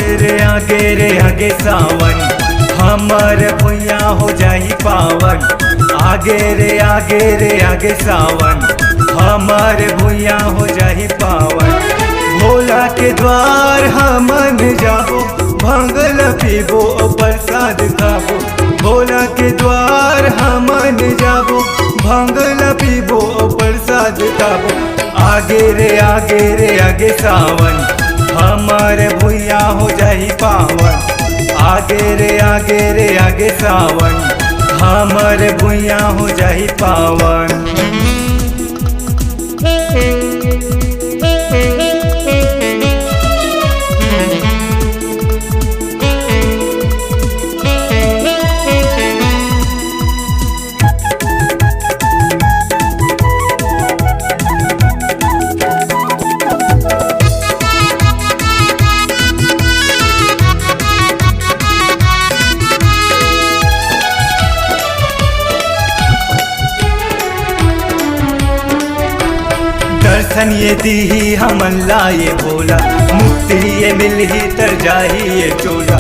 रे आगे सावन, हमर भुइया हो जाही पावन। आगे रे आगे सावन, हमर भुइया हो जाही पावन। भोला के द्वार हमन जाबो, भंगल पीबो प्रसाद खाबो। भोला के द्वार हमन जाबो, भंगल पीबो प्रसाद खाबो। आगे रे आगे सावन, हमर भुइया हो जाही पावन। आगे रे आगे सावन, हमर भुइया हो जाही पावन। दर्शन ये दी हमन लाए भोला, मुक्ति ये मिलही तर जाही ये चोला।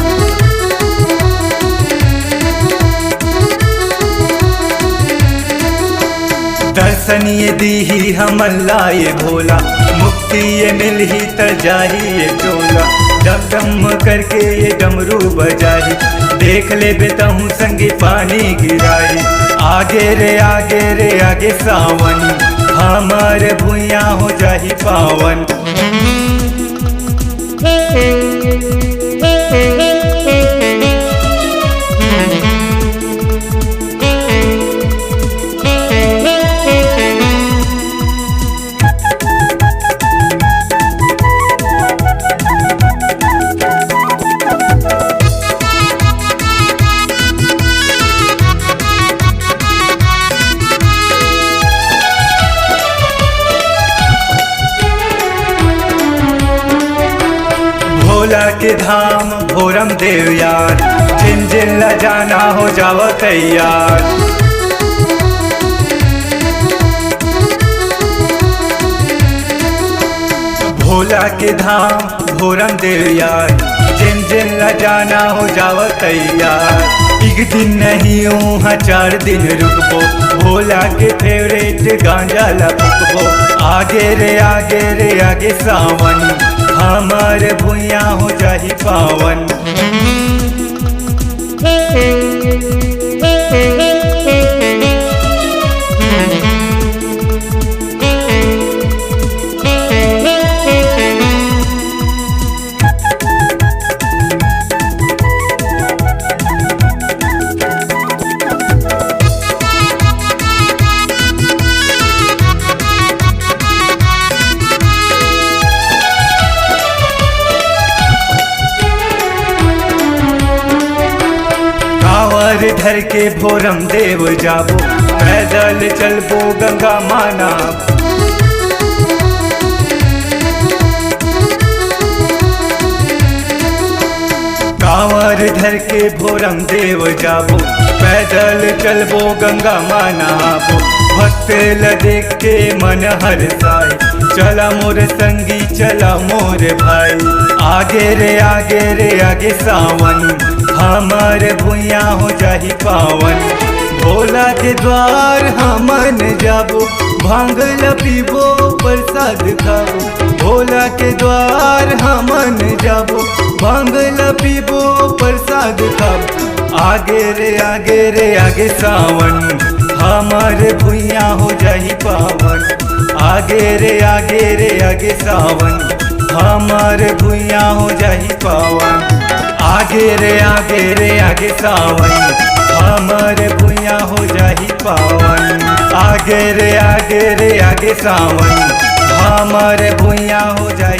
दर्शन ये दी हमन लाए भोला, मुक्ति ये मिलही तर जाही ये चोला। डम डम करके ये डमरू बजाही, देख ले बेतहूँ संगी पानी गिराई। आगे रे आगे सावन, हमार भुइया हो जाही पावन। भोला के धाम भोरम देव यार, जिन जिन ला जाना हो जाओ तैयार। भोला के धाम भोरम देव यार, जिन जिन ला जाना हो जाओ तैयार। एक दिन नहीं हूँ 4 दिन रुकबो, भोला के फेवरेट गांजा ला फूकबो। आगे रे आगे सावन, हमार भुइया हो जाही पावन। धर के भोरम देव जाबो, पैदल चलबो गंगा माना। कांवर धर के भोरम देव जाबो, पैदल चलबो गंगा माना। भक्त ल देख के मन हरसाए, चला मोर संगी चला मोर भाई। आगे रे आगे सावन, हमार भुइया हो जाही पावन। भोला के द्वार हमन जाबो, भांगल पीबो प्रसाद खाबो। भोला के द्वार हमन जाबो, भांगल पीबो प्रसाद खाबो। आगे रे आगे सावन, हमार भुइया हो जाही पावन। आगे रे आगे सावन, हमार भुइया हो जाही पावन। आगे रे आगे सावन, हमार भुइया हो जाही पावन। आगे रे आगे सावन, हमार भुइया हो जाही।